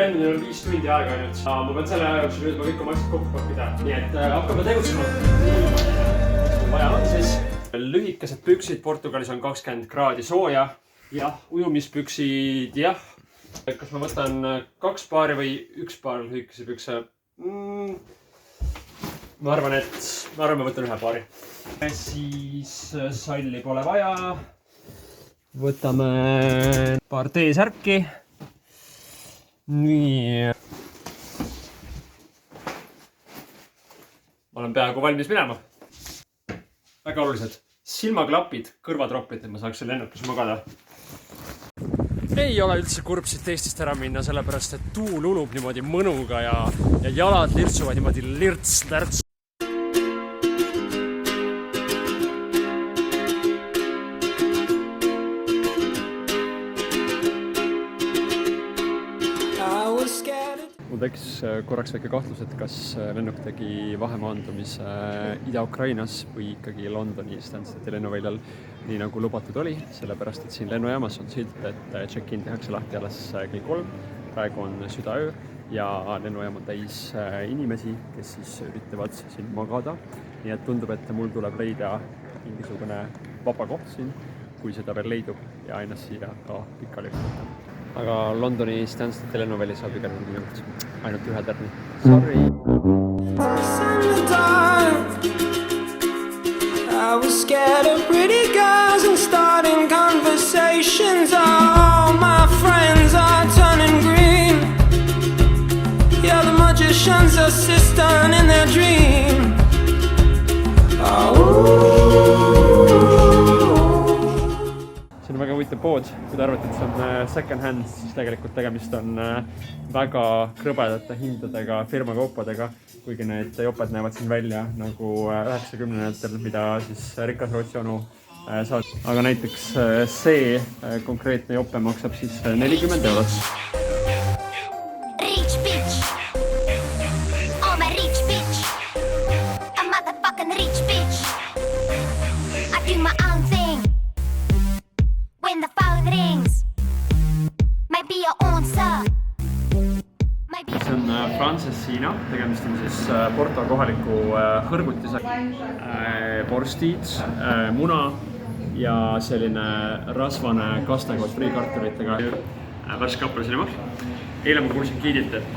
lendudel on 5 tundi aega ainult. Ma pean selle aja jooksul jõudma kõik oma asjad kokku pakkida. Nii et hakkame tegutsema. Vaja on siis. Lühikesed püksid Portugalis on 20 kraadi sooja. Jah, ujumispüksid, jah. Kas ma võtan 2 paari või 1 paar lühikese pükse? Ma arvan, ma võtan 1 paari. Siis salli pole vaja. Võtame paar T-särki. Nii. Ma olen peaaegu valmis minema. Väga olulised. Silmaklapid, kõrvatropid, et ma saaks seal lennukis magada. Ei ole üldse kurb siit Eestist ära minna, sellepärast et tuul ulub niimoodi mõnuga ja jalad lirtsuvad niimoodi lirts-lärts. Mul tekkis korraks väike kahtlus, et kas lennuk tegi vahemaandumise Ida-Ukrainas või ikkagi Londoni Stansted lennuväljal, nii nagu lubatud oli, sellepärast et siin lennujaamas on silt, et check-in tehakse lahti alles kell 3. Praegu on südaöö ja lennujaam on täis inimesi, kes siis üritavad siin magada. Nii et tundub, et mul tuleb leida mingisugune vaba koht siin, kui seda veel leidub ja ennast siia ka pikali võtta. Aga Londoni Stansted lennuväli saab igal juhul ainult 1 tärni. Sorry! I was scared of pretty girls and starting conversations. All my friends are turning green. Yeah, the magician's assistant in their dream. See on väga huvitav pood, kui te arvate, et see on second hand, siis tegelikult tegemist on väga krõbedate hindadega firmakaupadega, kuigi need joped näevad siin välja nagu 90-ndatel, mida siis rikas Rootsi onu saab. Aga näiteks see konkreetne jope maksab siis 40 €. Rich bitch. I'm a rich bitch. A motherfucking rich bitch. I do my own thing. When the phone rings. Maybe your answer. See on Francesina, tegemist on siis Porto kohaliku hõrgutise, borstid, muna ja selline rasvane kaste koos friikartulitega. Värske apelsinimahl. Eile ma kuulsin giidilt, et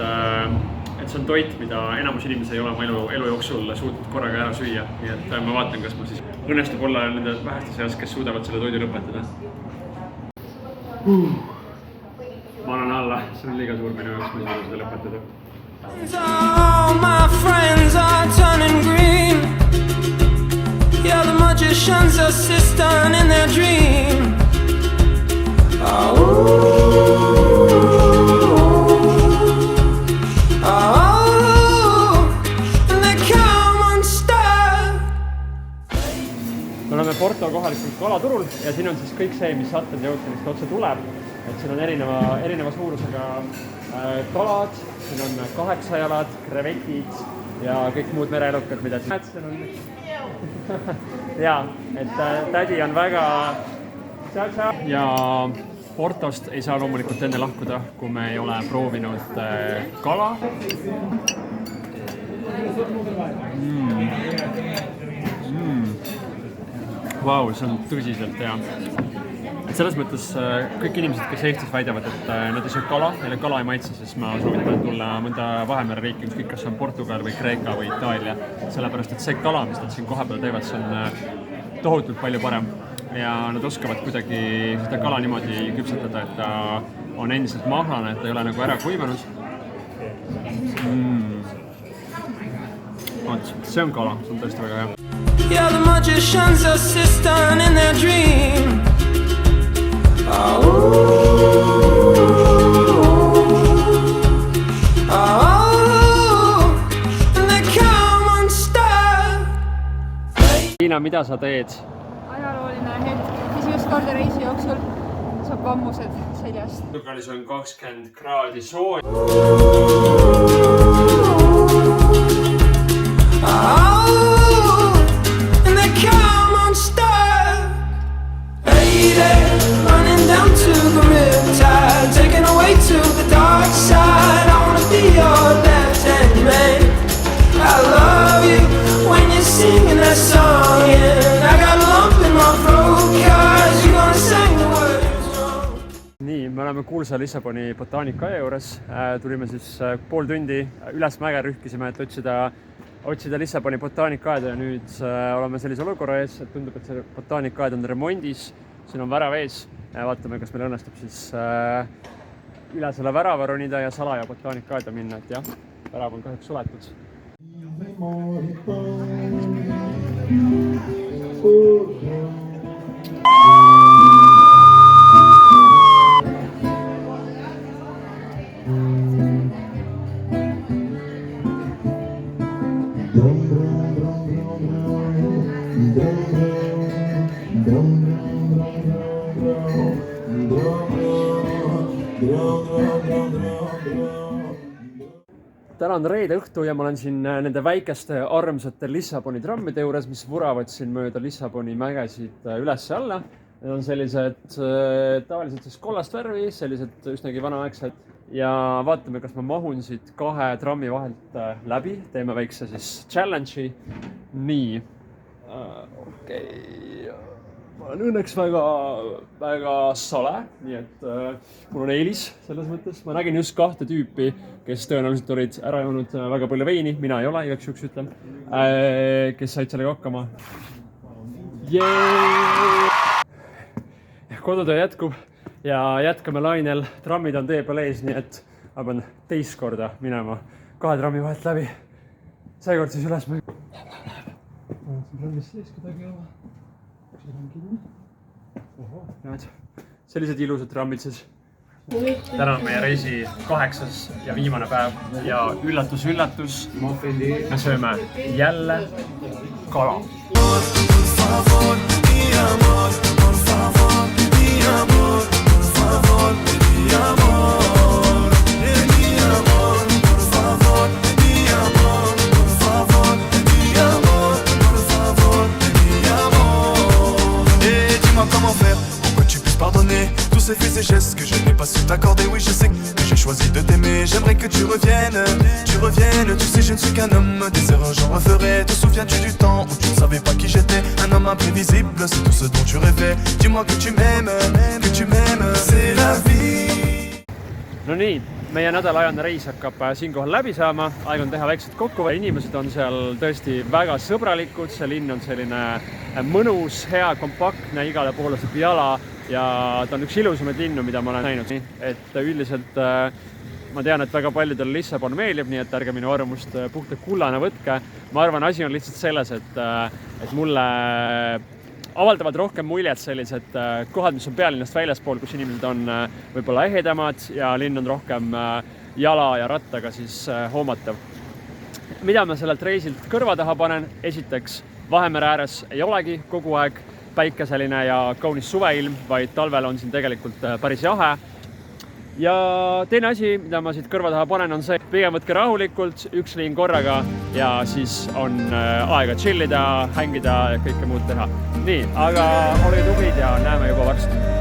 see on toit, mida enamus inimesi ei ole oma elu jooksul suutnud korraga ära süüa. Nii et ma vaatan, kas ma siis õnnestub olla nende väheste seas, kes suudavad selle toidu lõpetada. Ma annan alla, see on liiga suur minu jaoks, ma ei suuda seda lõpetada. All my friends are turning green. Yeah, the magician's assistant in their dream. Me oleme Porto kohalikul kalaturul ja siin on siis kõik see, mis Atlandi ookeanist otse tuleb. Et siin on erineva suurusega kalad, siin on 8 jalad, krevetid ja kõik muud mereelukad, mida siin on. Ja, et tädi on väga ja Portost ei saa loomulikult enne lahkuda, kui me ei ole proovinud kala. Vau, see on tõsiselt hea. Et selles mõttes kõik inimesed, kes Eestis väidavad, et nad ei söö kala, neile kala ei maitse, siis ma soovitan tulla mõnda Vahemere riiki, ükskõik kas on Portugal või Kreeka või Itaalia. Sellepärast, et see kala, mis nad siin kohapeal teevad, see on tohutult palju parem. Ja nad oskavad kuidagi seda kala niimoodi küpsetada, et ta on endiselt mahlane, et ta ei ole nagu ära kuivanud. See on kala, see on tõesti väga hea. Yeah, the magician's assistant in their dream. Liina, mida sa teed? Ajalooline hetk. Esimest korda reisi jooksul saab vammused seljast. Portugalis on 20 kraadi sooja. Running down to the riptide, taken away to the dark side. oleme kuulsa Lissaboni botaanikaaia juures. Tulime siis pool tundi üles mäge rühkisime, et otsida Lissaboni botaanikaaeda ja nüüd oleme sellise olukorra ees, et tundub, et see botaanikaaed on remondis. Siin on värav ees. Vaatame, kas meil õnnestub siis üle selle värava ronida ja salaja botaanikaaeda minna, et jah, värav on kahjuks suletud. Täna on reede õhtu ja ma olen siin nende väikeste armsate Lissaboni trammide juures, mis vuravad siin mööda Lissaboni mägesid üles ja alla. Need on sellised tavaliselt siis kollast värvi, sellised üsnagi vanaaegsed. Ja vaatame, kas ma mahun siit 2 trammi vahelt läbi. Teeme väikse siis challenge'i. Nii. Okei. Ma olen õnneks väga sale, nii et mul on eelis selles mõttes. Ma nägin just 2 tüüpi, kes tõenäoliselt olid ära joonud väga palju veini, mina ei ole, igaks juhuks ütlen, kes said sellega hakkama. Kodutöö jätkub ja jätkame lainel. Trammid on tee peal ees, nii et ma pean teist korda minema 2 trammi vahelt läbi. Seekord siis üles. Trammist sees kedagi oma. Sellised ilusad trammid siis. Täna on meie reisi 8. ja viimane päev ja üllatus, me sööme jälle kala. Comment faire pour que tu puisses pardonner tous ces faits et gestes que je n'ai pas su t'accorder. Oui, je sais que j'ai choisi de t'aimer. J'aimerais que tu reviennes. Tu sais, je ne suis qu'un homme. Des erreurs j'en referai. Te souviens-tu du temps où tu ne savais pas qui j'étais? Un homme imprévisible, c'est tout ce dont tu rêvais. Dis-moi que tu m'aimes, c'est la vie. No nii, meie nädalaajane reis hakkab siinkohal läbi saama. Aeg on teha väiksed kokkuvõtted. Inimesed on seal tõesti väga sõbralikud. See linn on selline mõnus, hea, kompaktne, igale poole saab jala ja ta on üks ilusamaid linnu, mida ma olen näinud. Et üldiselt ma tean, et väga paljudel Lissabon meeldib, nii et ärge minu arvamust puhta kullana võtke. Ma arvan, asi on lihtsalt selles, et mulle avaldavad rohkem muljet sellised kohad, mis on pealinnast väljaspool, kus inimesed on võib-olla ehedamad ja linn on rohkem jala ja rattaga siis hoomatav. Mida ma sellelt reisilt kõrva taha panen? Esiteks, Vahemere ääres ei olegi kogu aeg päikeseline ja kaunis suveilm, vaid talvel on siin tegelikult päris jahe. Ja teine asi, mida ma siit kõrva taha panen, on see, pigem võtke rahulikult, üks liin korraga ja siis on aega chillida, hängida ja kõike muud teha. Nii, aga ole tublid ja näeme juba varsti.